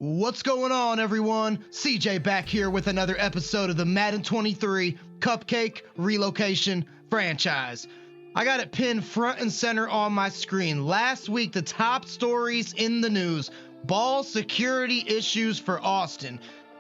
What's going on, everyone? CJ back here with another episode of the Madden 23 Cupcake Relocation Franchise. I got it pinned front and center on my screen. Last week, the top stories in the news: ball security issues for Austin.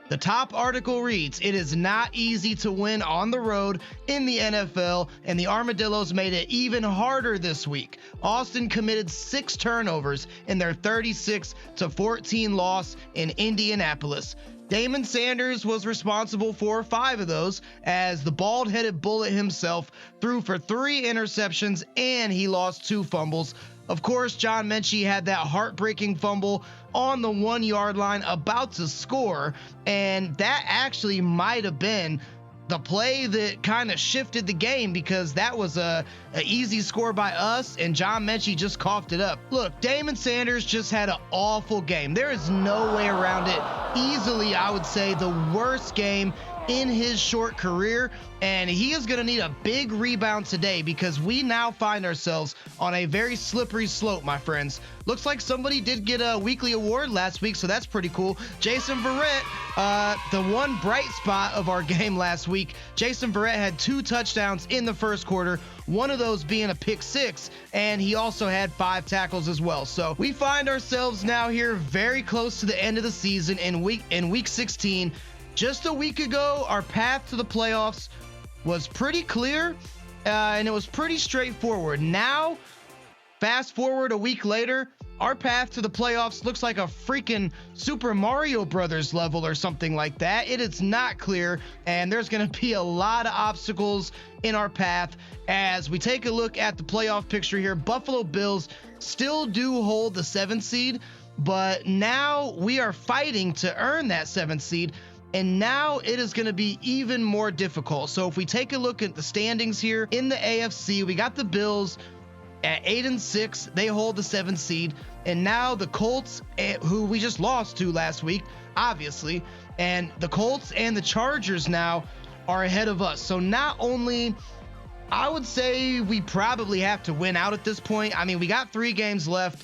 The top article reads, "It is not easy to win on the road in the NFL, and the Armadillos made it even harder this week." Austin committed 6 turnovers in their 36-14 loss in Indianapolis. Damon Sanders was responsible for 5 of those, as the bald-headed bullet himself threw for 3 interceptions and he lost 2 fumbles. Of course, John Mechie had that heartbreaking fumble on the 1-yard line about to score, and that actually might have been the play that kind of shifted the game, because that was an easy score by us and John Mechie just coughed it up. Look, Damon Sanders just had an awful game. There is no way around it. Easily, I would say, the worst game in his short career, and he is going to need a big rebound today, because we now find ourselves on a very slippery slope, my friends. Looks like somebody did get a weekly award last week, so that's pretty cool. Jason Verrett, the one bright spot of our game last week. Jason Verrett had 2 touchdowns in the first quarter, one of those being a pick 6, and he also had 5 tackles as well. So we find ourselves now here very close to the end of the season in week 16. Just a week ago, our path to the playoffs was pretty clear, and it was pretty straightforward. Now, fast forward a week later, our path to the playoffs looks like a freaking Super Mario Brothers level or something like that. It is not clear, and there's going to be a lot of obstacles in our path. As we take a look at the playoff picture here, Buffalo Bills still do hold the 7th seed, but now we are fighting to earn that 7th seed. And now it is going to be even more difficult. So if we take a look at the standings here in the AFC, we got the Bills at 8-6. They hold the 7th seed. And now the Colts, who we just lost to last week, obviously, and the Colts and the Chargers now are ahead of us. So not only, I would say we probably have to win out at this point. I mean, we got 3 games left.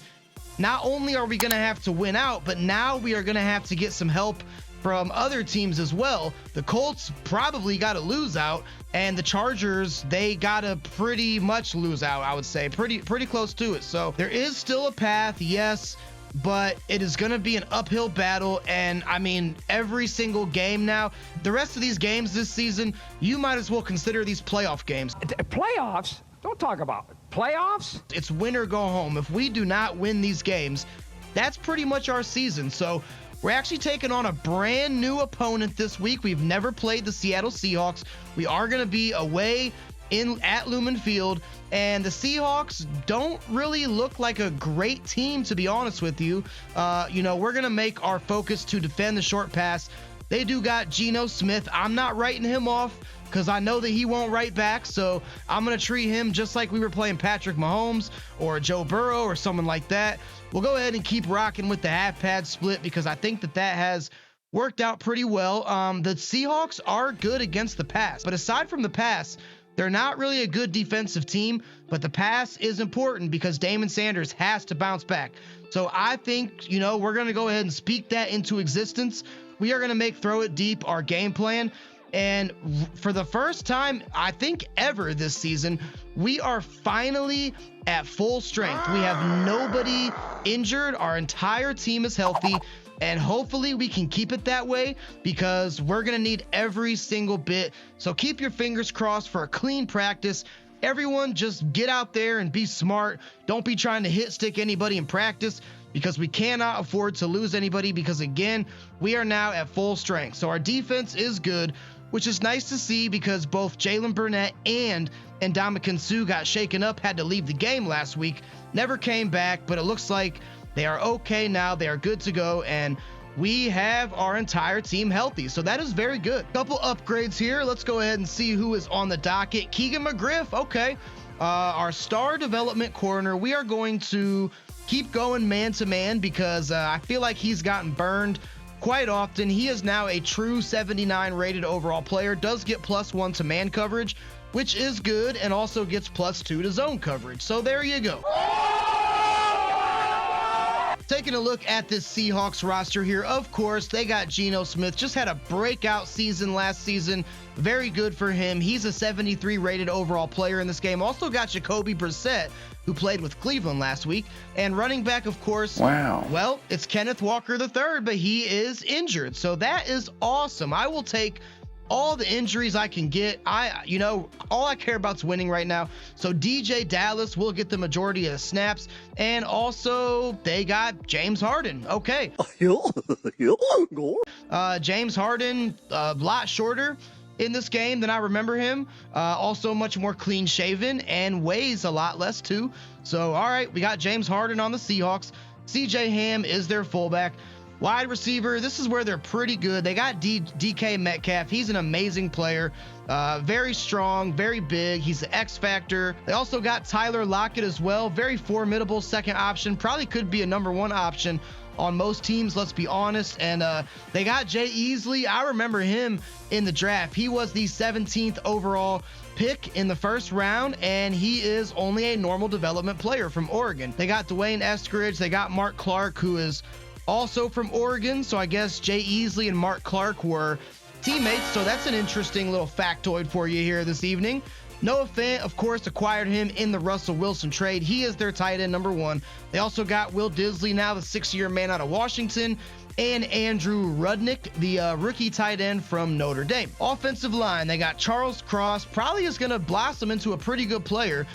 Not only are we going to have to win out, but now we are going to have to get some help from other teams as well. The Colts probably got to lose out, and the Chargers, they got to pretty much lose out, I would say. Pretty close to it. So there is still a path, yes, but it is going to be an uphill battle. And I mean, every single game now, the rest of these games this season, you might as well consider these playoff games. Playoffs? Don't talk about it. Playoffs? It's win or go home. If we do not win these games, that's pretty much our season. So we're actually taking on a brand new opponent this week. We've never played the Seattle Seahawks. We are going to be away at Lumen Field, and the Seahawks don't really look like a great team, to be honest with you. We're going to make our focus to defend the short pass. They do got Geno Smith. I'm not writing him off, because I know that he won't write back, so I'm going to treat him just like we were playing Patrick Mahomes or Joe Burrow or someone like that. We'll go ahead and keep rocking with the half-pad split, because I think that has worked out pretty well. The Seahawks are good against the pass, but aside from the pass, they're not really a good defensive team, but the pass is important because Damon Sanders has to bounce back. So I think, we're going to go ahead and speak that into existence. We are going to make throw it deep our game plan. And for the first time, I think ever this season, we are finally at full strength. We have nobody injured. Our entire team is healthy, and hopefully we can keep it that way, because we're going to need every single bit. So keep your fingers crossed for a clean practice. Everyone just get out there and be smart. Don't be trying to hit stick anybody in practice, because we cannot afford to lose anybody, because again, we are now at full strength. So our defense is good, which is nice to see, because both Jalen Burnett and Ndamukong Suh got shaken up, had to leave the game last week, never came back, but it looks like they are okay now. They are good to go, and we have our entire team healthy. So that is very good. Couple upgrades here. Let's go ahead and see who is on the docket. Keegan McGriff, okay. Our star development corner. We are going to keep going man-to-man, because I feel like he's gotten burned quite often. He is now a true 79 rated overall player, does get +1 to man coverage, which is good, and also gets +2 to zone coverage. So there you go. taking a look at this Seahawks roster here, of course, they got Geno Smith. Just had a breakout season last season. Very good for him. He's a 73 rated overall player in this game. Also got Jacoby Brissett, who played with Cleveland last week. And running back, of course, wow. Well, it's Kenneth Walker III, but he is injured. So that is awesome. I will take all the injuries I can get. All I care about is winning right now. So DJ Dallas will get the majority of the snaps. And also they got James Harden. Okay. James Harden, a lot shorter in this game than I remember him. Also much more clean shaven and weighs a lot less too. So, all right, we got James Harden on the Seahawks. CJ Ham is their fullback. Wide receiver, this is where they're pretty good. They got DK Metcalf. He's an amazing player. Very strong, very big. He's the X factor. They also got Tyler Lockett as well. Very formidable second option. Probably could be a number one option on most teams, let's be honest. And they got Jay Easley. I remember him in the draft. He was the 17th overall pick in the first round, and he is only a normal development player from Oregon. They got Dwayne Eskridge. They got Mark Clark, who is also from Oregon. So I guess Jay Easley and Mark Clark were teammates. So that's an interesting little factoid for you here this evening. Noah Fant, of course, acquired him in the Russell Wilson trade. He is their tight end number one. They also got Will Disley, now the 6-year man out of Washington, and Andrew Rudnick, the rookie tight end from Notre Dame. Offensive line, they got Charles Cross, probably is going to blossom into a pretty good player.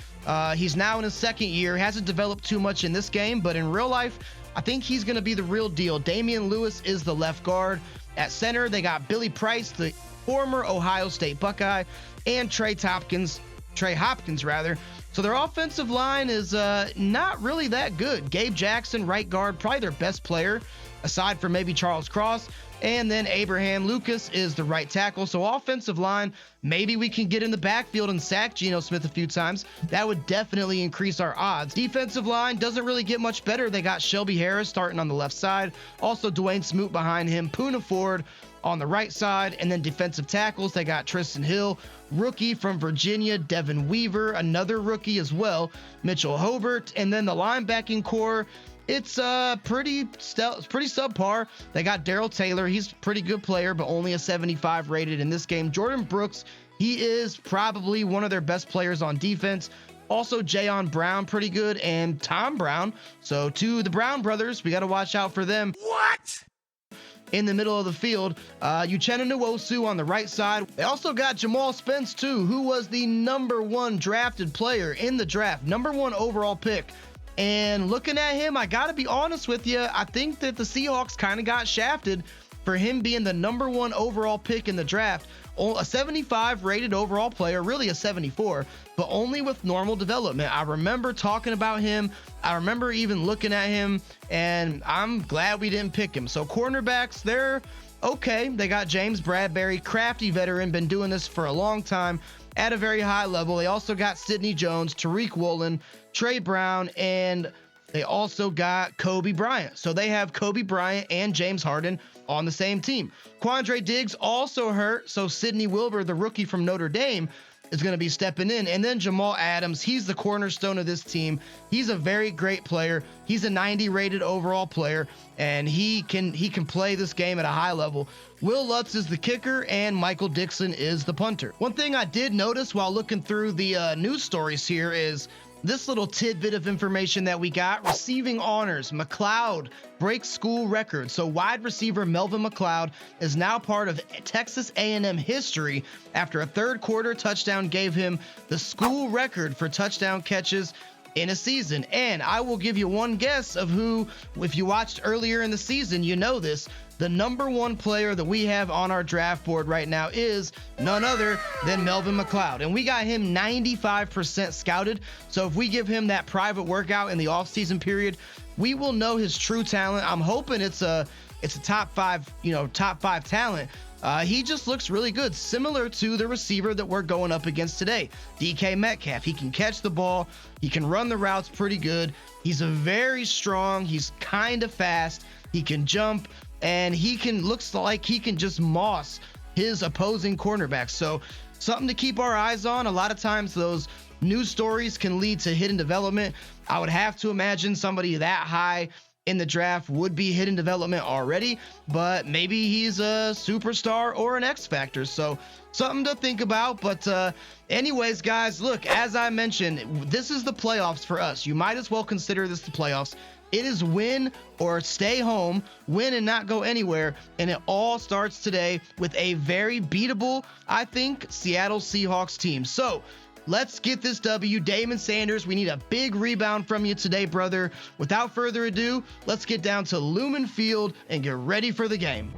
He's now in his second year, hasn't developed too much in this game, but in real life, I think he's going to be the real deal. Damian Lewis is the left guard. At center, they got Billy Price, the former Ohio State Buckeye, and Trey Hopkins. So their offensive line is not really that good. Gabe Jackson, right guard, probably their best player, aside from maybe Charles Cross. And then Abraham Lucas is the right tackle. So offensive line, maybe we can get in the backfield and sack Geno Smith a few times. That would definitely increase our odds. Defensive line doesn't really get much better. They got Shelby Harris starting on the left side. Also Dwayne Smoot behind him. Poona Ford on the right side. And then defensive tackles, they got Tristan Hill, rookie from Virginia. Devin Weaver, another rookie as well. Mitchell Hobart. And then the linebacking core, it's pretty subpar. They got Darrell Taylor. He's a pretty good player, but only a 75 rated in this game. Jordan Brooks, he is probably one of their best players on defense. Also, Jayon Brown, pretty good, and Tom Brown. So, to the Brown brothers, we got to watch out for them. What? In the middle of the field, Uchenna Nwosu on the right side. They also got Jamal Spence, too, who was the number one drafted player in the draft. Number one overall pick. And looking at him, I got to be honest with you, I think that the Seahawks kind of got shafted for him being the number one overall pick in the draft. A 75 rated overall player, really a 74, but only with normal development. I remember talking about him. I remember even looking at him, and I'm glad we didn't pick him. So cornerbacks, they're okay. They got James Bradbury, crafty veteran, been doing this for a long time at a very high level. They also got Sidney Jones, Tariq Woolen, Trey Brown, and they also got Kobe Bryant. So they have Kobe Bryant and James Harden on the same team. Quandre Diggs also hurt, so Sidney Wilbur, the rookie from Notre Dame, is going to be stepping in. And then Jamal Adams, he's the cornerstone of this team. He's a very great player. He's a 90 rated overall player, and he can play this game at a high level. Will Lutz is the kicker, and Michael Dixon is the punter. One thing I did notice while looking through the news stories here is this little tidbit of information that we got. Receiving honors, McLeod breaks school record. So wide receiver Melvin McLeod is now part of Texas A&M history after a third quarter touchdown gave him the school record for touchdown catches in a season. And I will give you one guess of who, if you watched earlier in the season, you know this. The number one player that we have on our draft board right now is none other than Melvin McLeod. And we got him 95% scouted. So if we give him that private workout in the offseason period, we will know his true talent. I'm hoping it's a top five talent. He just looks really good, similar to the receiver that we're going up against today, DK Metcalf. He can catch the ball. He can run the routes pretty good. He's very strong. He's kind of fast. He can jump. And looks like he can just moss his opposing cornerbacks. So something to keep our eyes on. A lot of times those news stories can lead to hidden development. I would have to imagine somebody that high in the draft would be hidden development already, but maybe he's a superstar or an X factor. So something to think about. But anyways, guys, look, as I mentioned, this is the playoffs for us. You might as well consider this the playoffs. It is win or stay home, win and not go anywhere. And it all starts today with a very beatable, I think, Seattle Seahawks team. So let's get this W. Damon Sanders, we need a big rebound from you today, brother. Without further ado, let's get down to Lumen Field and get ready for the game.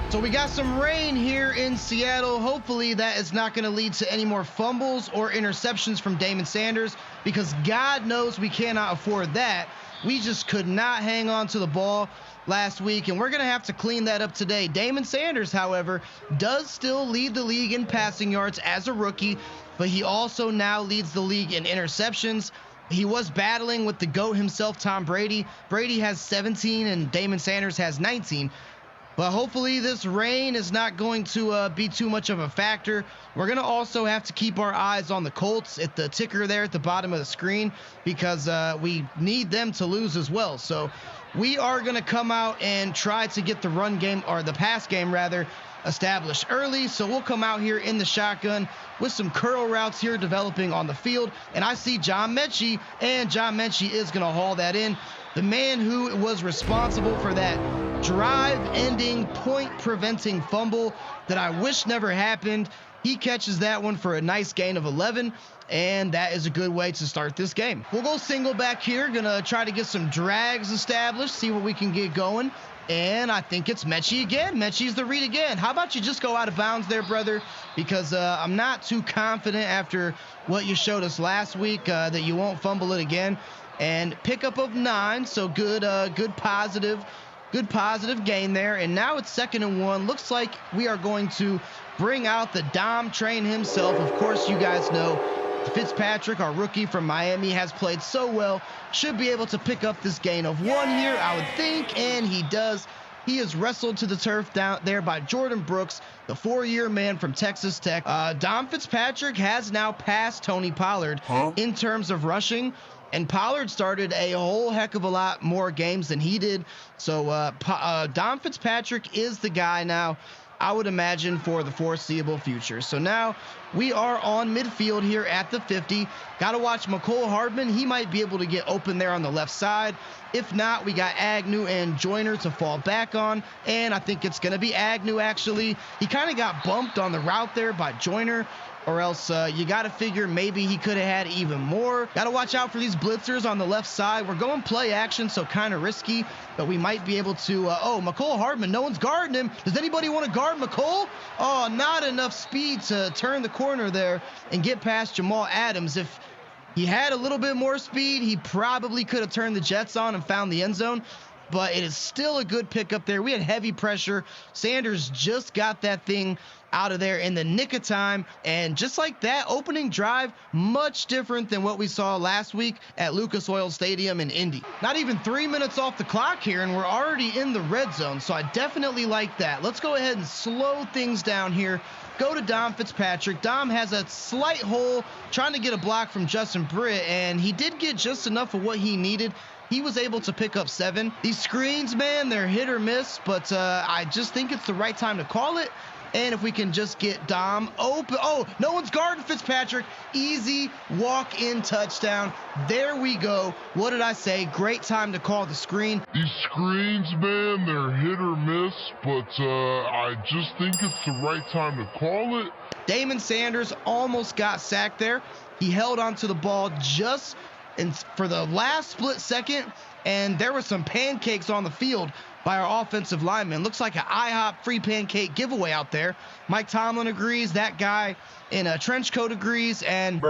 So we got some rain here in Seattle. Hopefully that is not going to lead to any more fumbles or interceptions from Damon Sanders, because God knows we cannot afford that. We just could not hang on to the ball last week, and we're going to have to clean that up today. Damon Sanders, however, does still lead the league in passing yards as a rookie, but he also now leads the league in interceptions. He was battling with the GOAT himself, Tom Brady. Brady has 17 and Damon Sanders has 19. But hopefully this rain is not going to be too much of a factor. We're going to also have to keep our eyes on the Colts at the ticker there at the bottom of the screen, because we need them to lose as well. So we are going to come out and try to get the run game, or the pass game rather, established early. So we'll come out here in the shotgun with some curl routes here developing on the field. And I see John Mechie, and John Mechie is going to haul that in. The man who was responsible for that drive-ending, point-preventing fumble that I wish never happened. He catches that one for a nice gain of 11, and that is a good way to start this game. We'll go single back here. Gonna try to get some drags established, see what we can get going. And I think it's Mechie again. Mechie's the read again. How about you just go out of bounds there, brother? Because I'm not too confident after what you showed us last week that you won't fumble it again. And pickup of 9, so good positive gain there. And now it's 2nd and 1. Looks like we are going to bring out the Dom train himself. Of course, you guys know Fitzpatrick, our rookie from Miami, has played so well. Should be able to pick up this gain of 1 here, I would think, and he does. He is wrestled to the turf down there by Jordan Brooks, the 4-year man from Texas Tech. Dom Fitzpatrick has now passed Tony Pollard in terms of rushing. And Pollard started a whole heck of a lot more games than he did. So Dom Fitzpatrick is the guy now, I would imagine, for the foreseeable future. So now we are on midfield here at the 50. Got to watch McCole Hardman. He might be able to get open there on the left side. If not, we got Agnew and Joyner to fall back on. And I think it's going to be Agnew, actually. He kind of got bumped on the route there by Joyner. Or else you got to figure maybe he could have had even more. Got to watch out for these blitzers on the left side. We're going play action, so kind of risky, but we might be able to. McCole Hardman, no one's guarding him. Does anybody want to guard McCole? Oh, not enough speed to turn the corner there and get past Jamal Adams. If he had a little bit more speed, he probably could have turned the Jets on and found the end zone. But it is still a good pickup there. We had heavy pressure. Sanders just got that thing out of there in the nick of time. And just like that, opening drive, much different than what we saw last week at Lucas Oil Stadium in Indy. Not even 3 minutes off the clock here, and we're already in the red zone, so I definitely like that. Let's go ahead and slow things down here. Go to Dom Fitzpatrick. Dom has a slight hole trying to get a block from Justin Britt, and he did get just enough of what he needed. He was able to pick up 7. These screens, man, they're hit or miss, but I just think it's the right time to call it. And if we can just get Dom open. Oh, no one's guarding Fitzpatrick. Easy walk-in touchdown. There we go. What did I say? Great time to call the screen. These screens, man, they're hit or miss, but I just think it's the right time to call it. Damon Sanders almost got sacked there. He held onto the ball just for the last split second, and there were some pancakes on the field by our offensive lineman. Looks like an IHOP free pancake giveaway out there. Mike Tomlin agrees. That guy in a trench coat agrees. And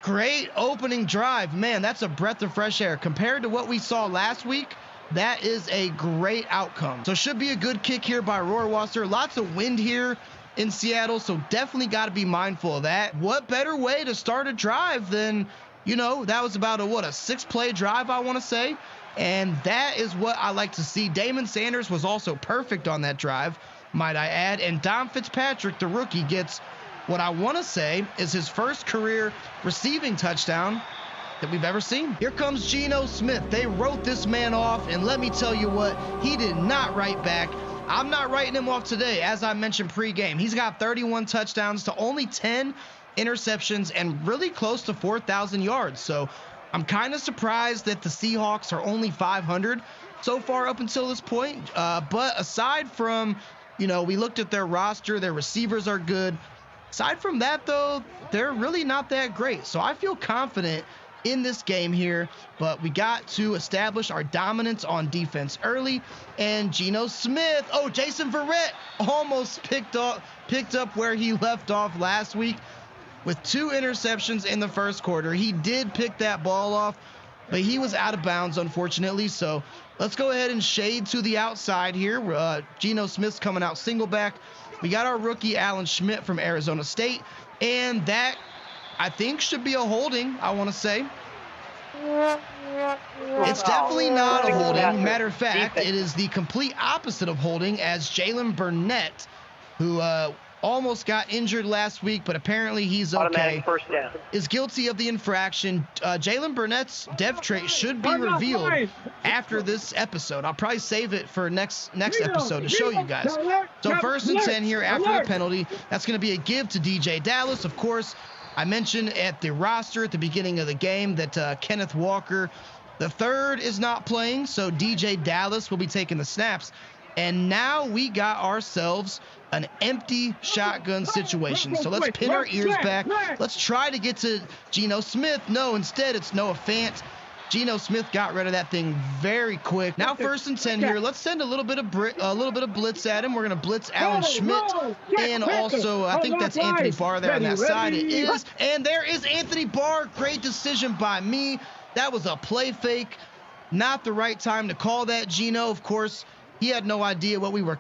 great opening drive. Man, that's a breath of fresh air. Compared to what we saw last week, that is a great outcome. So should be a good kick here by Rohrwasser. Lots of wind here in Seattle, so definitely got to be mindful of that. What better way to start a drive than, you know, that was about a 6-play drive, I want to say. And that is what I like to see. Damon Sanders was also perfect on that drive, might I add. And Dom Fitzpatrick, the rookie, gets what I want to say is his first career receiving touchdown that we've ever seen. Here comes Geno Smith. They wrote this man off, and let me tell you what, he did not write back. I'm not writing him off today, as I mentioned pregame. He's got 31 touchdowns to only 10 interceptions and really close to 4,000 yards. So I'm kind of surprised that the Seahawks are only 500 so far up until this point. But aside from, you know, we looked at their roster, their receivers are good. Aside from that, though, they're really not that great. So I feel confident in this game here, but we got to establish our dominance on defense early. And Geno Smith, oh, Jason Verrett almost picked up where he left off last week with 2 interceptions in the first quarter. He did pick that ball off, but he was out of bounds, unfortunately. So let's go ahead and shade to the outside here. Geno Smith's coming out single back. We got our rookie Alan Schmidt from Arizona State, and that, I think, should be a holding, I want to say. It's definitely not a holding. Matter of fact, it is the complete opposite of holding, as Jalen Burnett, who almost got injured last week, but apparently he's okay, is guilty of the infraction. Jalen Burnett's dev trait should be revealed after this episode. I'll probably save it for next episode to show you guys. So 1st and 10 here after the penalty. That's going to be a give to DJ Dallas. Of course, I mentioned at the roster at the beginning of the game that Kenneth Walker III is not playing, so DJ Dallas will be taking the snaps. And now we got ourselves an empty shotgun situation. So let's pin our ears back. Let's try to get to Geno Smith. No, instead it's Noah Fant. Geno Smith got rid of that thing very quick. Now 1st and 10 here. Let's send a little bit of blitz at him. We're going to blitz Alan Schmidt, and also I think that's Anthony Barr there on that side. It is, and there is Anthony Barr. Great decision by me. That was a play fake. Not the right time to call that. Geno, of course, he had no idea what we were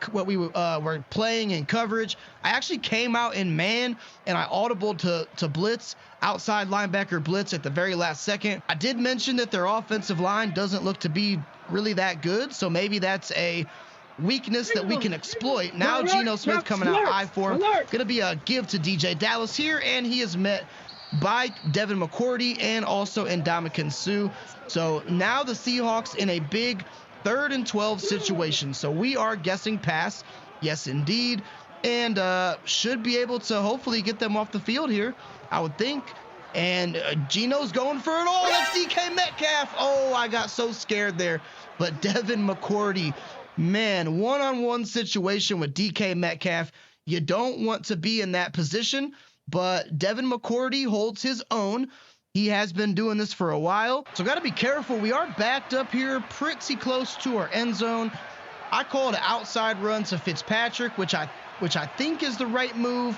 playing in coverage. I actually came out in man, and I audibled to blitz, outside linebacker blitz at the very last second. I did mention that their offensive line doesn't look to be really that good, so maybe that's a weakness that we can exploit. Now Geno Smith coming out high for him. Going to be a give to DJ Dallas here, and he is met by Devin McCourty and also Ndamukong Suh. So now the Seahawks in a big 3rd and 12 situation. So we are guessing pass. Yes, indeed. And should be able to hopefully get them off the field here, I would think. And Geno's going for it all. That's DK Metcalf. Oh, I got so scared there. But Devin McCourty, man, one-on-one situation with DK Metcalf. You don't want to be in that position, but Devin McCourty holds his own. He has been doing this for a while, so got to be careful. We are backed up here pretty close to our end zone. I call it an outside run to Fitzpatrick, which I think is the right move.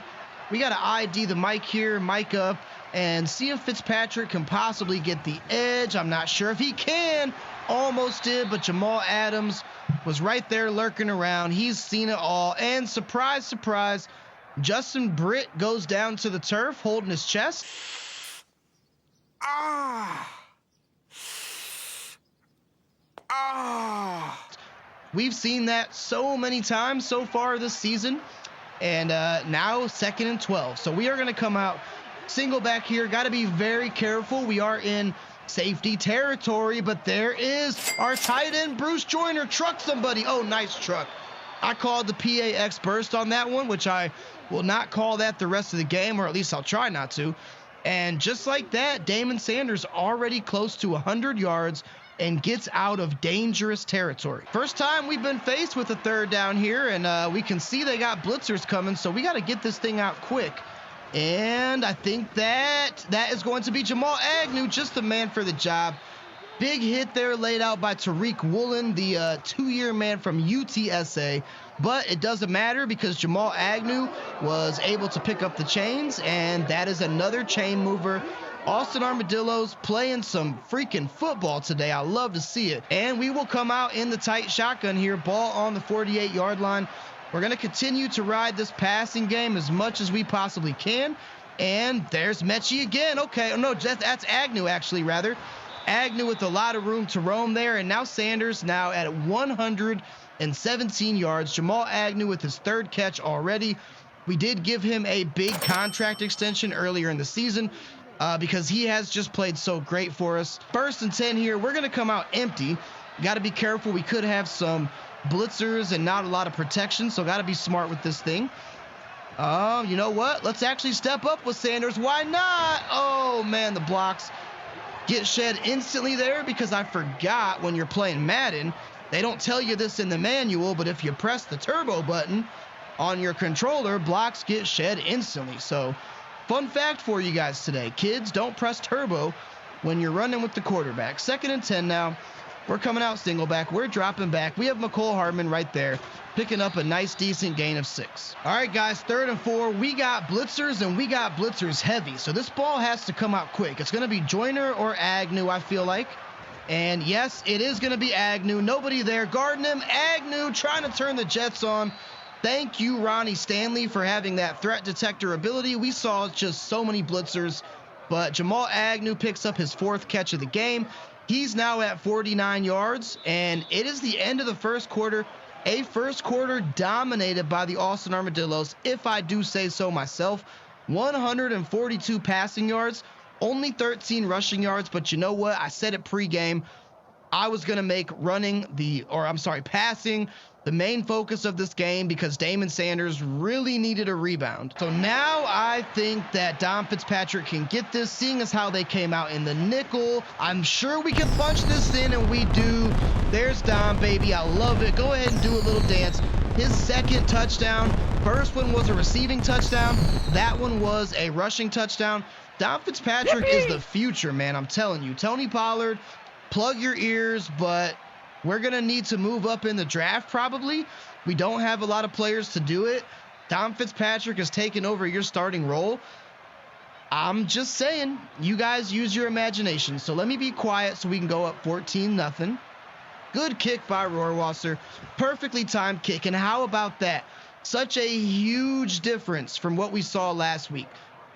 We got to ID the mic here, mic up, and see if Fitzpatrick can possibly get the edge. I'm not sure if he can. Almost did, but Jamal Adams was right there lurking around. He's seen it all, and surprise, surprise, Justin Britt goes down to the turf holding his chest. We've seen that so many times so far this season. And now 2nd and 12. So we are going to come out single back here. Got to be very careful. We are in safety territory, but there is our tight end, Bruce Joyner. Truck somebody. Oh, nice truck. I called the PAX burst on that one, which I will not call that the rest of the game, or at least I'll try not to. And just like that, Damon Sanders already close to 100 yards and gets out of dangerous territory. First time we've been faced with a 3rd down here, and we can see they got blitzers coming, so we got to get this thing out quick. And I think that is going to be Jamal Agnew, just the man for the job. Big hit there laid out by Tariq Woolen, the 2-year man from UTSA. But it doesn't matter because Jamal Agnew was able to pick up the chains, and that is another chain mover. Austin Armadillos playing some freaking football today. I love to see it. And we will come out in the tight shotgun here. Ball on the 48-yard line. We're going to continue to ride this passing game as much as we possibly can. And there's Mechie again. Okay, no, that's Agnew actually, rather. Agnew with a lot of room to roam there. And now Sanders now at 117 yards. Jamal Agnew with his 3rd catch already. We did give him a big contract extension earlier in the season because he has just played so great for us. 1st and 10 here. We're going to come out empty. Got to be careful. We could have some blitzers and not a lot of protection, so got to be smart with this thing. You know what? Let's actually step up with Sanders. Why not? Oh, man, the blocks get shed instantly there because I forgot when you're playing Madden, they don't tell you this in the manual, but if you press the turbo button on your controller, blocks get shed instantly. So fun fact for you guys today, kids, don't press turbo when you're running with the quarterback. 2nd and 10 now. We're coming out single back. We're dropping back. We have McCole Hardman right there, picking up a nice, decent gain of 6. All right, guys, 3rd and 4. We got blitzers, and we got blitzers heavy. So this ball has to come out quick. It's going to be Joyner or Agnew, I feel like. And yes, it is going to be Agnew. Nobody there guarding him. Agnew trying to turn the Jets on. Thank you, Ronnie Stanley, for having that threat detector ability. We saw just so many blitzers, but Jamal Agnew picks up his 4th catch of the game. He's now at 49 yards, and it is the end of the 1st quarter. A 1st quarter dominated by the Austin Armadillos, if I do say so myself. 142 passing yards, only 13 rushing yards, but you know what? I said it pregame. I was going to make passing the main focus of this game because Damon Sanders really needed a rebound. So now I think that Dom Fitzpatrick can get this, seeing as how they came out in the nickel. I'm sure we can punch this in, and we do. There's Dom, baby. I love it. Go ahead and do a little dance. His 2nd touchdown. First one was a receiving touchdown. That one was a rushing touchdown. Dom Fitzpatrick is the future, man. I'm telling you. Tony Pollard, plug your ears, but we're going to need to move up in the draft probably. We don't have a lot of players to do it. Dom Fitzpatrick has taken over your starting role. I'm just saying, you guys use your imagination. So let me be quiet so we can go up 14-0. Good kick by Rohrwasser. Perfectly timed kick. And how about that? Such a huge difference from what we saw last week.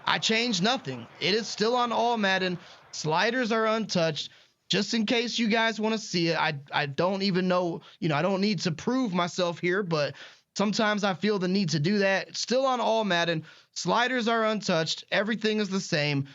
I changed nothing. It is still on all Madden. Sliders are untouched. Just in case you guys want to see it, I don't even know, I don't need to prove myself here, but sometimes I feel the need to do that. It's still on all Madden. Sliders are untouched. Everything is the same.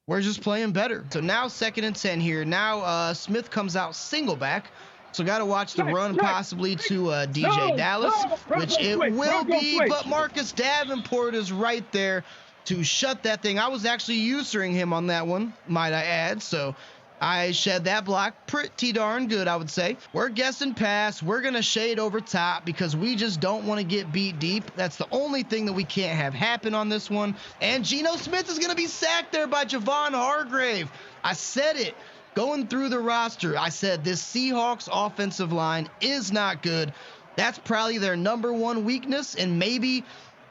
We're just playing better. So now 2nd and 10 here. Now Smith comes out single back. So got to watch the run possibly to DJ Dallas, which it will be, but Marcus Davenport is right there to shut that thing. I was actually usering him on that one, might I add, so I shed that block pretty darn good, I would say. We're guessing pass. We're going to shade over top because we just don't want to get beat deep. That's the only thing that we can't have happen on this one. And Geno Smith is going to be sacked there by Javon Hargrave. I said it. Going through the roster, I said this Seahawks offensive line is not good. That's probably their number one weakness, and maybe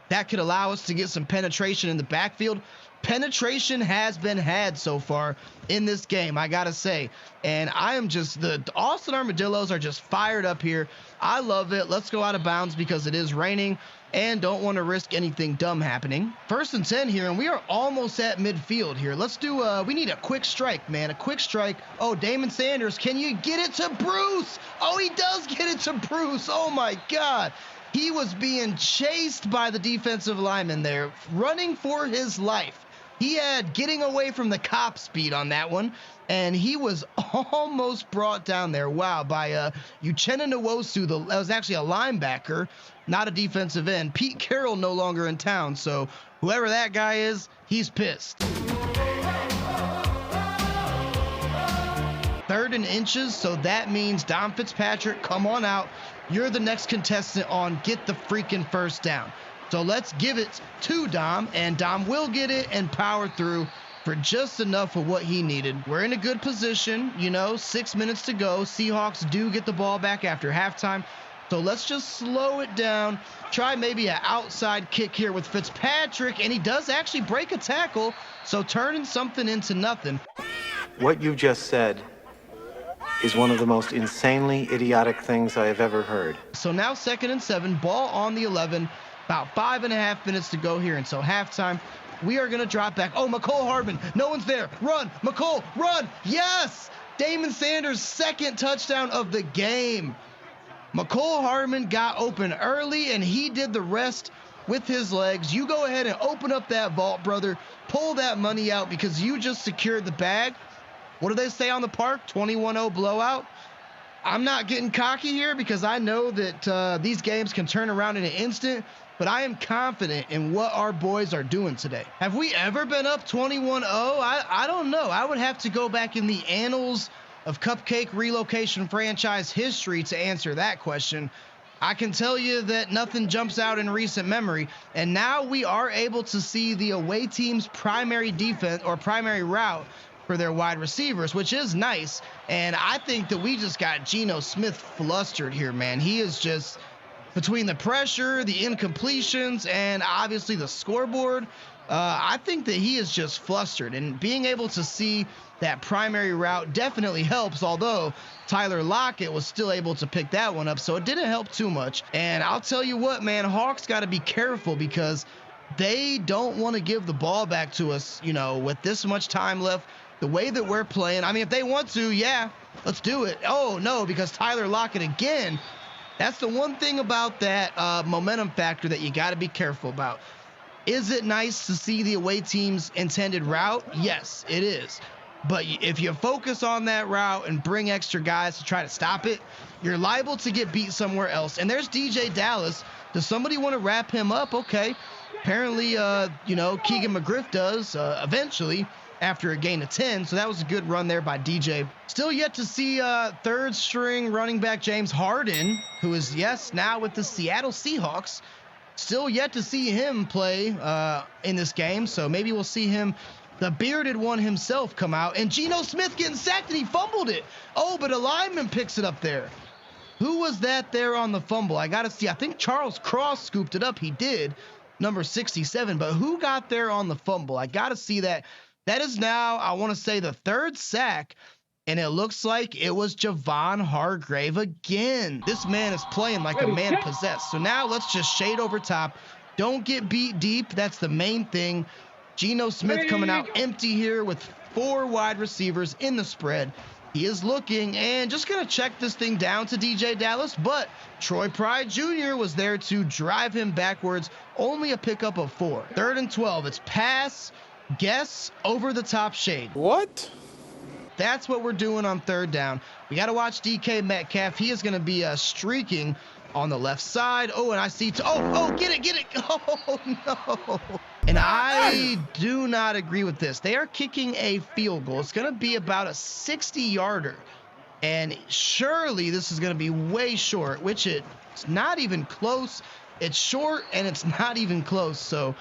that could allow us to get some penetration in the backfield. penetration has been had so far in this game, I gotta say. And I am just, the Austin Armadillos are just fired up here. I love it. Let's go out of bounds because it is raining and don't want to risk anything dumb happening. 1st and 10 here, and we are almost at midfield here. Let's do, we need a quick strike, man, a quick strike. Oh, Damon Sanders, can you get it to Bruce? Oh, he does get it to Bruce. Oh my God. He was being chased by the defensive lineman there, running for his life. He had getting away from the cop speed on that one, and he was almost brought down there. Wow, by Uchenna Nwosu, that was actually a linebacker, not a defensive end. Pete Carroll no longer in town, so whoever that guy is, he's pissed. 3rd and inches, so that means Dom Fitzpatrick, come on out. You're the next contestant on get the freaking first down. So let's give it to Dom, and Dom will get it and power through for just enough of what he needed. We're in a good position, 6 minutes to go. Seahawks do get the ball back after halftime. So let's just slow it down. Try maybe an outside kick here with Fitzpatrick, and he does actually break a tackle, so turning something into nothing. What you just said is one of the most insanely idiotic things I have ever heard. So now 2nd and 7, ball on the 11. About 5.5 minutes to go here until halftime. We are going to drop back. Oh, McCole Hardman. No one's there. Run. McCole, run. Yes. Damon Sanders' 2nd touchdown of the game. McCole Hardman got open early, and he did the rest with his legs. You go ahead and open up that vault, brother. Pull that money out because you just secured the bag. What do they say on the park? 21-0 blowout. I'm not getting cocky here because I know that these games can turn around in an instant, but I am confident in what our boys are doing today. Have we ever been up 21-0? I don't know. I would have to go back in the annals of Cupcake Relocation Franchise history to answer that question. I can tell you that nothing jumps out in recent memory, and now we are able to see the away team's primary defense or primary route for their wide receivers, which is nice. And I think that we just got Geno Smith flustered here, man. He is just, between the pressure, the incompletions, and obviously the scoreboard, I think that he is just flustered. And being able to see that primary route definitely helps, although Tyler Lockett was still able to pick that one up, so it didn't help too much. And I'll tell you what, man, Hawks got to be careful because they don't want to give the ball back to us, with this much time left. The way that we're playing, I mean, if they want to, yeah, let's do it. Oh, no, because Tyler Lockett again, that's the one thing about that momentum factor that you got to be careful about. Is it nice to see the away team's intended route? Yes, it is. But if you focus on that route and bring extra guys to try to stop it, you're liable to get beat somewhere else. And there's DJ Dallas. Does somebody want to wrap him up? Okay. Apparently, Keegan McGriff does eventually after a gain of 10. So that was a good run there by DJ. Still yet to see third string running back James Harden, who is, yes, now with the Seattle Seahawks. Still yet to see him play in this game. So maybe we'll see him, the bearded one himself, come out. And Geno Smith getting sacked and he fumbled it. Oh, but a lineman picks it up there. Who was that there on the fumble? I got to see. I think Charles Cross scooped it up. He did, number 67. But who got there on the fumble? I got to see that. That is now, I want to say, the third sack, and it looks like it was Javon Hargrave again. This man is playing like a man possessed. So now let's just shade over top. Don't get beat deep. That's the main thing. Geno Smith coming out empty here with 4 wide receivers in the spread. He is looking and just going to check this thing down to DJ Dallas, but Troy Pride Jr. was there to drive him backwards. Only a pickup of 4. 3rd and 12. It's pass, guess, over the top shade. What? That's what we're doing on 3rd down. We got to watch DK Metcalf. He is going to be streaking on the left side. Oh, and I see, get it. Oh, no. And I do not agree with this. They are kicking a field goal. It's going to be about a 60-yarder. And surely this is going to be way short, which it's not even close. It's short, and it's not even close. So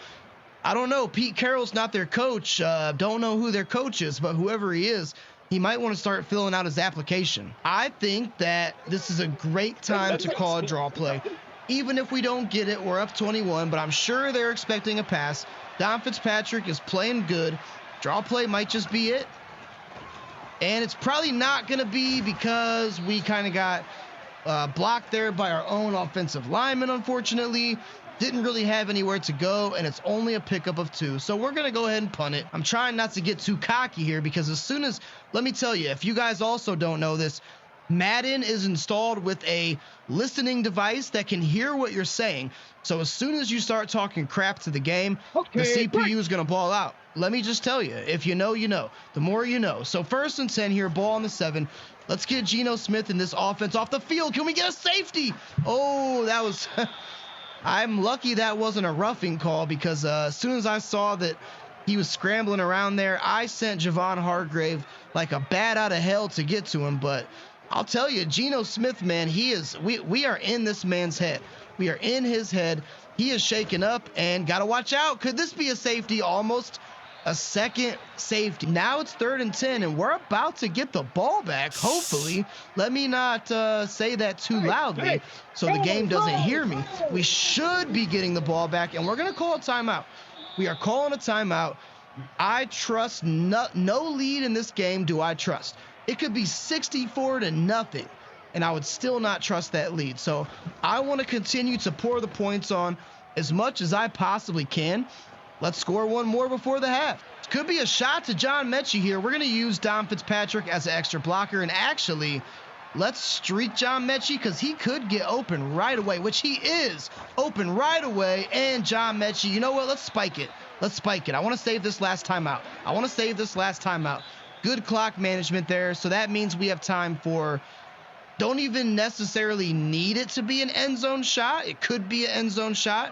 I don't know. Pete Carroll's not their coach. Don't know who their coach is, but whoever he is, he might want to start filling out his application. I think that this is a great time to call a draw play. Even if we don't get it, we're up 21, but I'm sure they're expecting a pass. Don Fitzpatrick is playing good. Draw play might just be it. And it's probably not going to be because we kind of got blocked there by our own offensive lineman, unfortunately. Didn't really have anywhere to go, and it's only a pickup of 2. So we're going to go ahead and punt it. I'm trying not to get too cocky here because as soon as, let me tell you, if you guys also don't know this, Madden is installed with a listening device that can hear what you're saying. So as soon as you start talking crap to the game, the CPU is going to ball out. Let me just tell you, if you know, you know. The more you know. So 1st and 10 here, ball on the 7. Let's get Geno Smith in this offense off the field. Can we get a safety? Oh, that was... I'm lucky that wasn't a roughing call because as soon as I saw that he was scrambling around there, I sent Javon Hargrave like a bat out of hell to get to him. But I'll tell you, Geno Smith, man, we are in this man's head. We are in his head. He is shaken up and got to watch out. Could this be a safety? Almost a second safety. Now it's 3rd and 10, and we're about to get the ball back, hopefully. Let me not say that too loudly so the game doesn't hear me. We should be getting the ball back, and we're going to call a timeout. We are calling a timeout. I trust no lead in this game do I trust. It could be 64-0, and I would still not trust that lead. So I want to continue to pour the points on as much as I possibly can. Let's score one more before the half. Could be a shot to John Mechie here. We're going to use Don Fitzpatrick as an extra blocker. And actually, let's streak John Mechie because he could get open right away, which he is open right away. And John Mechie, you know what? Let's spike it. Let's spike it. I want to save this last timeout. Good clock management there. So that means we have time for... Don't even necessarily need it to be an end zone shot. It could be an end zone shot.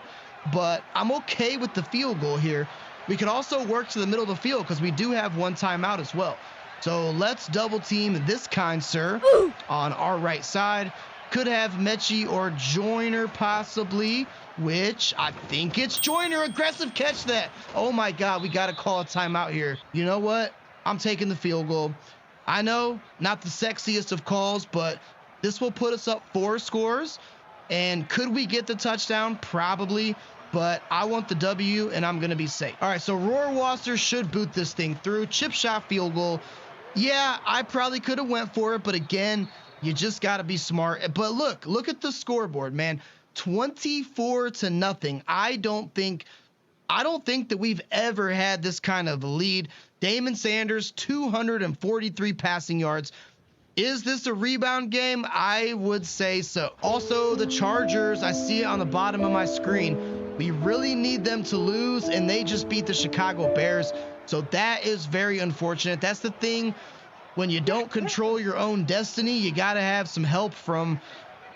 But I'm okay with the field goal here. We could also work to the middle of the field because we do have one timeout as well. So let's double team this kind sir on our right side. Could have Mechie or Joyner possibly, which I think it's Joyner. Aggressive catch that. Oh my God, we got to call a timeout here. You know what? I'm taking the field goal. I know, not the sexiest of calls, but this will put us up 4 scores. And could we get the touchdown? Probably. But I want the W, and I'm going to be safe. All right, so Rohrwasser should boot this thing through. Chip shot field goal. Yeah, I probably could have went for it, but again, you just got to be smart. But look at the scoreboard, man. 24-0. I don't think that we've ever had this kind of lead. Damon Sanders, 243 passing yards. Is this a rebound game? I would say so. Also, the Chargers, I see it on the bottom of my screen. We really need them to lose, and they just beat the Chicago Bears. So that is very unfortunate. That's the thing. When you don't control your own destiny, you got to have some help from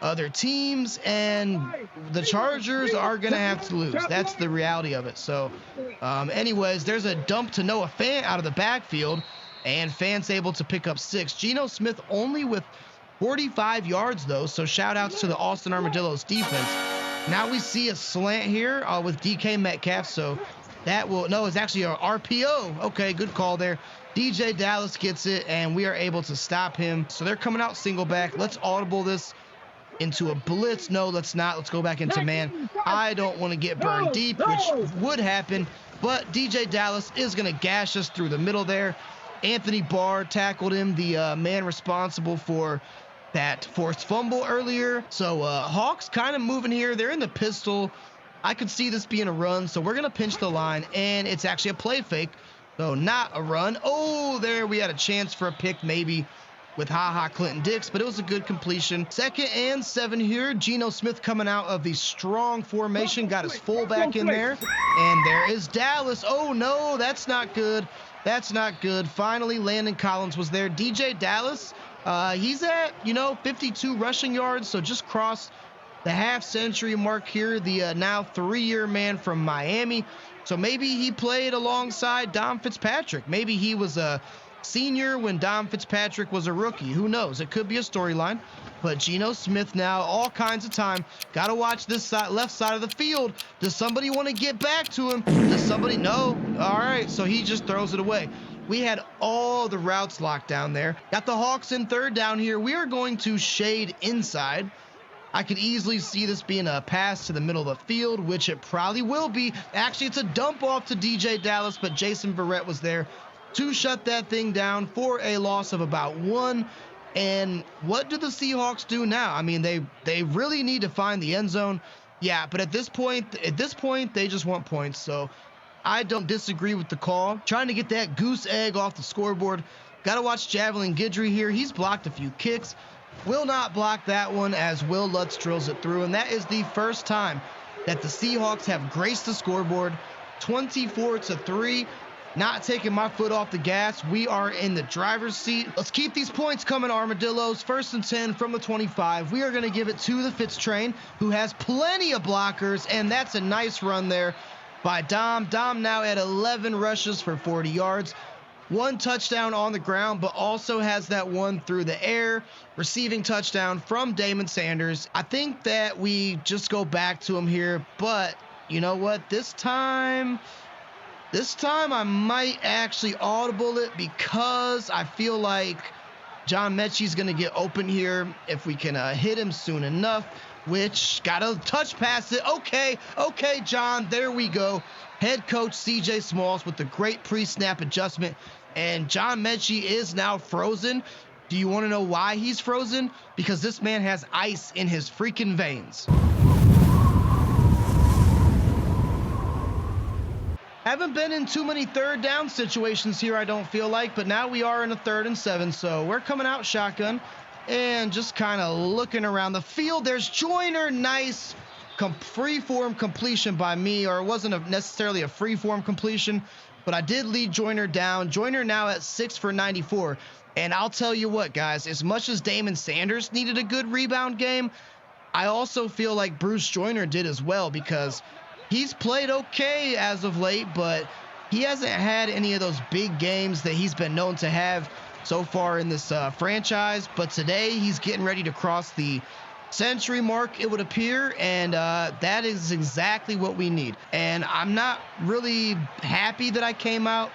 other teams, and the Chargers are going to have to lose. That's the reality of it. So, anyways, there's a dump to Noah Fant out of the backfield. And Fant's able to pick up 6. Geno Smith only with 45 yards, though, so shout-outs to the Austin Armadillos defense. Now we see a slant here with DK Metcalf, so that will... No, it's actually a RPO. Okay, good call there. DJ Dallas gets it, and we are able to stop him. So they're coming out single back. Let's audible this into a blitz. No, let's not. Let's go back into man. I don't want to get burned deep, which would happen, but DJ Dallas is going to gash us through the middle there. Anthony Barr tackled him, the man responsible for that forced fumble earlier. So Hawks kind of moving here. They're in the pistol. I could see this being a run, so we're going to pinch the line, and it's actually a play fake, so not a run. Oh, there we had a chance for a pick maybe with Clinton Dix, but it was a good completion. 2nd and 7 here. Geno Smith coming out of the strong formation, got his fullback in there, and there is Dallas. Oh, no, that's not good. That's not good. Finally, Landon Collins was there. DJ Dallas, he's at, 52 rushing yards, so just crossed the half-century mark here. The now 3-year man from Miami. So maybe he played alongside Don Fitzpatrick. Maybe he was a senior when Don Fitzpatrick was a rookie. Who knows? It could be a storyline. But Geno Smith now, all kinds of time. Got to watch this side, left side of the field. Does somebody want to get back to him? Does somebody? No. All right, so he just throws it away. We had all the routes locked down there. Got the Hawks in 3rd down here. We are going to shade inside. I could easily see this being a pass to the middle of the field, which it probably will be. Actually, it's a dump off to DJ Dallas, but Jason Verrett was there to shut that thing down for a loss of about 1. And what do the Seahawks do now? I mean, they really need to find the end zone. Yeah, but at this point, they just want points. So I don't disagree with the call. Trying to get that goose egg off the scoreboard. Got to watch Javelin Guidry here. He's blocked a few kicks. Will not block that one as Will Lutz drills it through. And that is the first time that the Seahawks have graced the scoreboard. 24-3. Not taking my foot off the gas. We are in the driver's seat. Let's keep these points coming, Armadillos. 1st and 10 from the 25. We are going to give it to the Fitz train, who has plenty of blockers. And that's a nice run there by Dom. Dom now at 11 rushes for 40 yards. 1 touchdown on the ground, but also has that one through the air. Receiving touchdown from Damon Sanders. I think that we just go back to him here, but you know what? This time I might actually audible it because I feel like John Mechie's going to get open here if we can hit him soon enough, which got to touch past it. Okay, John, there we go. Head coach CJ Smalls with the great pre-snap adjustment. And John Mechie is now frozen. Do you want to know why he's frozen? Because this man has ice in his freaking veins. Haven't been in too many 3rd down situations here, I don't feel like, but now we are in a 3rd and 7, so we're coming out shotgun and just kind of looking around the field. There's Joyner, nice free-form completion by me, or it wasn't necessarily a free-form completion, but I did lead Joyner down. Joyner now at 6 for 94, and I'll tell you what, guys, as much as Damon Sanders needed a good rebound game, I also feel like Bruce Joyner did as well, because he's played okay as of late, but he hasn't had any of those big games that he's been known to have so far in this franchise. But today he's getting ready to cross the century mark, it would appear, and that is exactly what we need. And I'm not really happy that I came out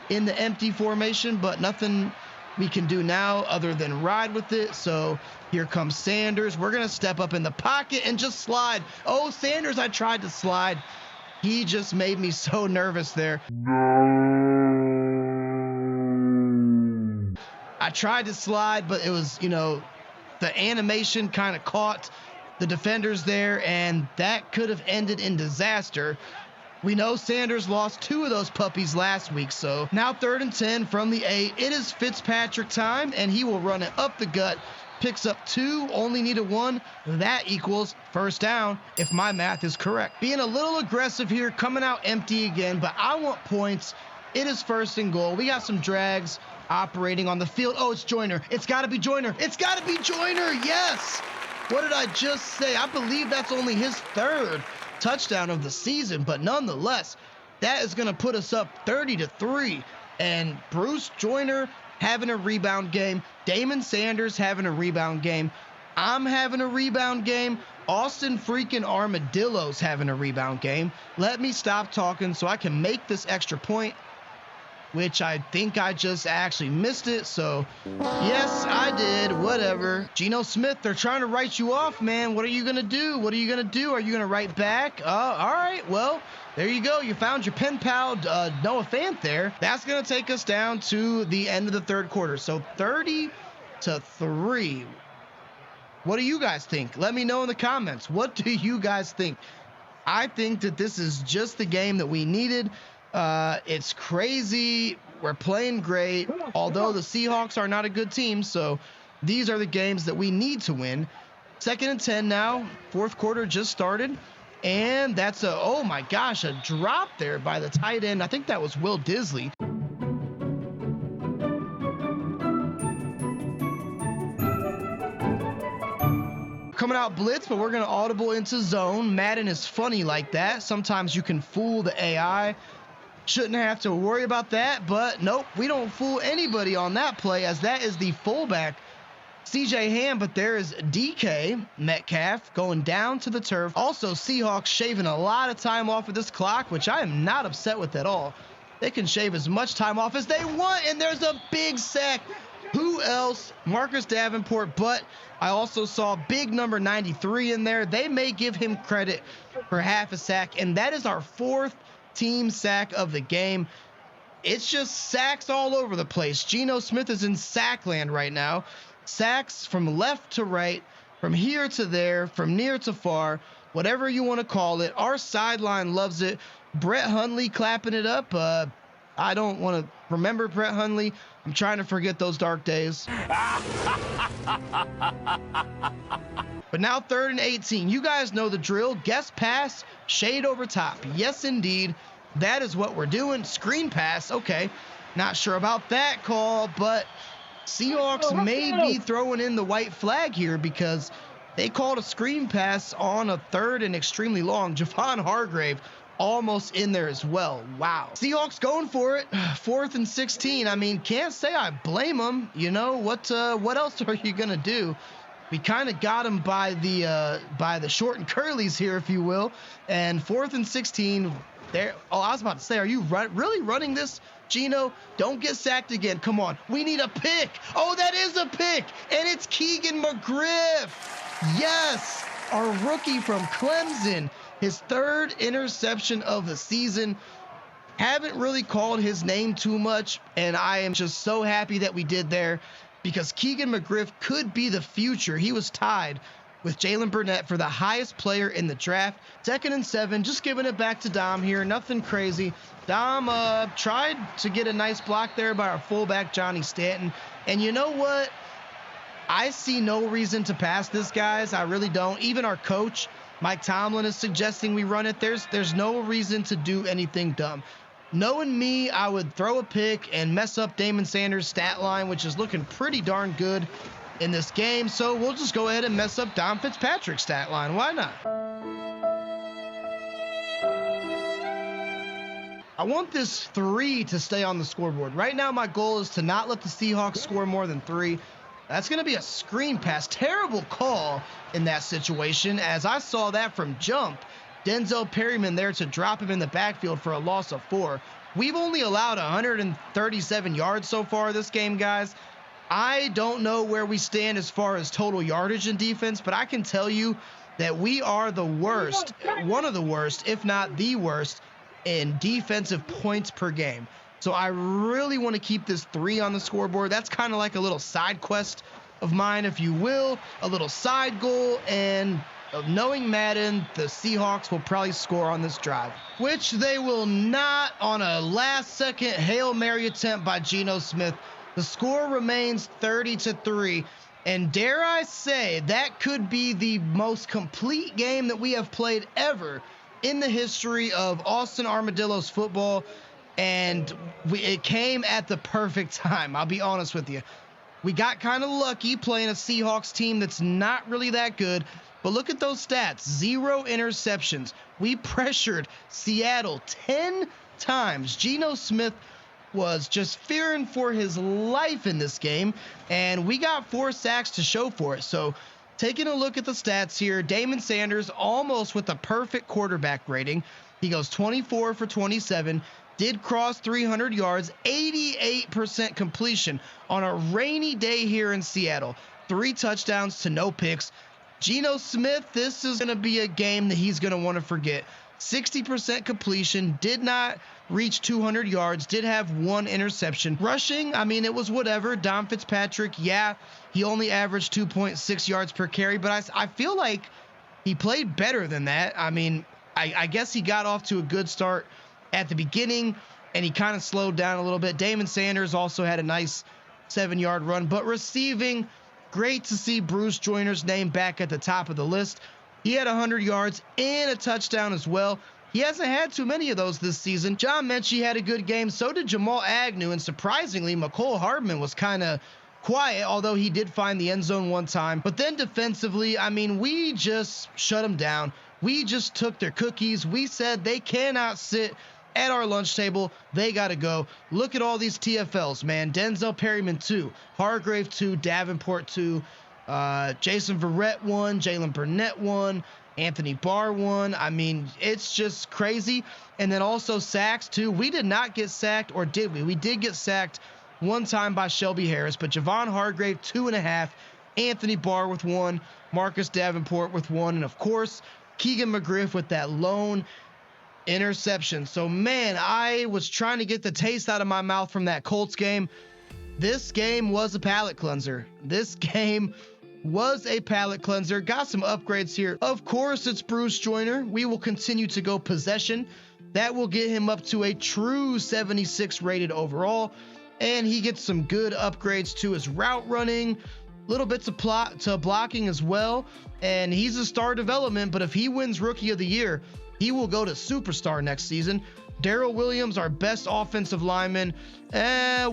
in the empty formation, but nothing we can do now other than ride with it. So here comes Sanders. We're going to step up in the pocket and just slide. Oh, Sanders, I tried to slide. He just made me so nervous there. I tried to slide, but it was, the animation kind of caught the defenders there, and that could have ended in disaster. We know Sanders lost 2 of those puppies last week, so now 3rd and 10 from the 8. It is Fitzpatrick time, and he will run it up the gut. Picks up 2, only needed 1. That equals 1st down, if my math is correct. Being a little aggressive here, coming out empty again, but I want points. It is 1st and goal. We got some drags operating on the field. Oh, it's Joyner. It's got to be Joyner. It's got to be Joyner. Yes. What did I just say? I believe that's only his 3rd touchdown of the season, but nonetheless, that is going to put us up 30-3. And Bruce Joyner having a rebound game. Damon Sanders having a rebound game. I'm having a rebound game. Austin freaking Armadillo's having a rebound game. Let me stop talking so I can make this extra point, which I think I just actually missed it. So yes, I did. Whatever. Geno Smith, they're trying to write you off, man. What are you going to do? What are you going to do? Are you going to write back? All right. Well, there you go. You found your pen pal, Noah Fant there. That's going to take us down to the end of the 3rd quarter. So 30-3. What do you guys think? Let me know in the comments. What do you guys think? I think that this is just the game that we needed. It's crazy. We're playing great, although the Seahawks are not a good team. So these are the games that we need to win. 2nd and 10 now. 4th quarter just started. And that's oh my gosh, a drop there by the tight end. I think that was Will Disley. Coming out blitz, but we're going to audible into zone. Madden is funny like that. Sometimes you can fool the AI. Shouldn't have to worry about that, but nope, we don't fool anybody on that play, as that is the fullback, CJ Ham, but there is DK Metcalf going down to the turf. Also, Seahawks shaving a lot of time off of this clock, which I am not upset with at all. They can shave as much time off as they want, and there's a big sack Who else? Marcus Davenport, but I also saw big number 93 in there. They may give him credit for half a sack, and that is our 4th team sack of the game. It's just sacks all over the place. Geno Smith is in sack land right now. Sacks from left to right, from here to there, from near to far, whatever you want to call it. Our sideline loves it. Brett Hundley clapping it up. I don't want to remember Brett Hundley. I'm trying to forget those dark days. But now 3rd and 18. You guys know the drill. Guess pass, shade over top. Yes, indeed. That is what we're doing. Screen pass. Okay. Not sure about that call, but Seahawks may be throwing in the white flag here because they called a screen pass on a 3rd and extremely long. Javon Hargrave almost in there as well. Wow. Seahawks going for it. 4th and 16. I mean, can't say I blame them. You know, what else are you going to do? We kind of got him by the short and curlies here, if you will. And 4th and 16 there. Oh, I was about to say, are you really running this, Geno? Don't get sacked again. Come on. We need a pick. Oh, that is a pick. And it's Keegan McGriff. Yes. Our rookie from Clemson. His 3rd interception of the season. Haven't really called his name too much, and I am just so happy that we did there because Keegan McGriff could be the future. He was tied with Jalen Burnett for the highest player in the draft. 2nd and 7, just giving it back to Dom here. Nothing crazy. Dom tried to get a nice block there by our fullback, Johnny Stanton. And you know what? I see no reason to pass this, guys. I really don't. Even our coach, Mike Tomlin, is suggesting we run it. There's no reason to do anything dumb. Knowing me, I would throw a pick and mess up Damon Sanders' stat line, which is looking pretty darn good in this game. So we'll just go ahead and mess up Dom Fitzpatrick's stat line. Why not? I want this 3 to stay on the scoreboard. Right now, my goal is to not let the Seahawks score more than 3. That's going to be a screen pass. Terrible call in that situation, as I saw that from jump. Denzel Perryman there to drop him in the backfield for a loss of 4. We've only allowed 137 yards so far this game, guys. I don't know where we stand as far as total yardage in defense, but I can tell you that we are the worst, one of the worst, if not the worst, in defensive points per game. So I really want to keep this 3 on the scoreboard. That's kind of like a little side quest of mine, if you will, a little side goal. And knowing Madden, the Seahawks will probably score on this drive, which they will not on a last-second Hail Mary attempt by Geno Smith. The score remains 30-3. And dare I say, that could be the most complete game that we have played ever in the history of Austin Armadillos football. And it came at the perfect time. I'll be honest with you. We got kind of lucky playing a Seahawks team that's not really that good. But look at those stats. 0 interceptions. We pressured Seattle 10 times. Geno Smith was just fearing for his life in this game. And we got 4 sacks to show for it. So taking a look at the stats here, Damon Sanders almost with a perfect quarterback rating. He goes 24 for 27. Did cross 300 yards, 88% completion on a rainy day here in Seattle. 3 touchdowns to no picks. Geno Smith, this is going to be a game that he's going to want to forget. 60% completion, did not reach 200 yards, did have 1 interception. Rushing, I mean, it was whatever. Dom Fitzpatrick, yeah, he only averaged 2.6 yards per carry, but I feel like he played better than that. I mean, I guess he got off to a good start at the beginning, and he kind of slowed down a little bit. Damon Sanders also had a nice 7-yard run, but receiving, great to see Bruce Joyner's name back at the top of the list. He had 100 yards and a touchdown as well. He hasn't had too many of those this season. John Mechie had a good game. So did Jamal Agnew, and surprisingly, McCole Hardman was kind of quiet, although he did find the end zone one time. But then defensively, I mean, we just shut them down. We just took their cookies. We said they cannot sit at our lunch table. They got to go. Look at all these TFLs, man. Denzel Perryman 2, Hargrave 2, Davenport 2, Jason Verrett 1, Jalen Burnett 1, Anthony Barr 1. I mean, it's just crazy. And then also sacks too. We did not get sacked, or did we? We did get sacked one time by Shelby Harris, but Javon Hargrave 2.5, Anthony Barr with 1, Marcus Davenport with 1, and of course Keegan McGriff with that lone interception. So man, I was trying to get the taste out of my mouth from that Colts game. This game was a palate cleanser. Got some upgrades here. Of course, it's Bruce Joyner. We will continue to go possession. That will get him up to a true 76 rated overall. And he gets some good upgrades to his route running, little bits of to blocking as well. And he's a star development, but if he wins Rookie of the Year, he will go to superstar next season. Darrell Williams, our best offensive lineman. Let's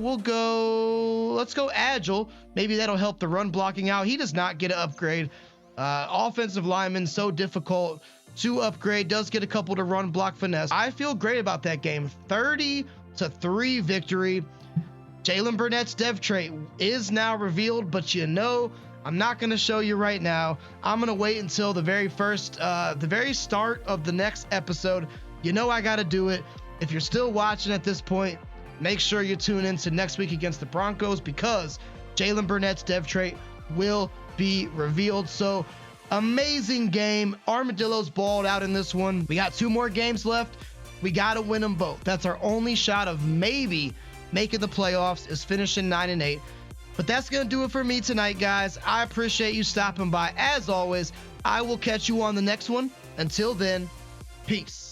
go agile. Maybe that'll help the run blocking out. He does not get an upgrade. Offensive lineman, so difficult to upgrade. Does get a couple to run block finesse. I feel great about that game. 30-3 victory. Jalen Burnett's dev trait is now revealed, but I'm not going to show you right now. I'm going to wait until the very start of the next episode. I got to do it. If you're still watching at this point, make sure you tune in to next week against the Broncos, because Jalen Burnett's dev trait will be revealed. So amazing game. Armadillos balled out in this one. We got 2 more games left. We got to win them both. That's our only shot of maybe making the playoffs, is finishing 9-8. But that's going to do it for me tonight, guys. I appreciate you stopping by. As always, I will catch you on the next one. Until then, peace.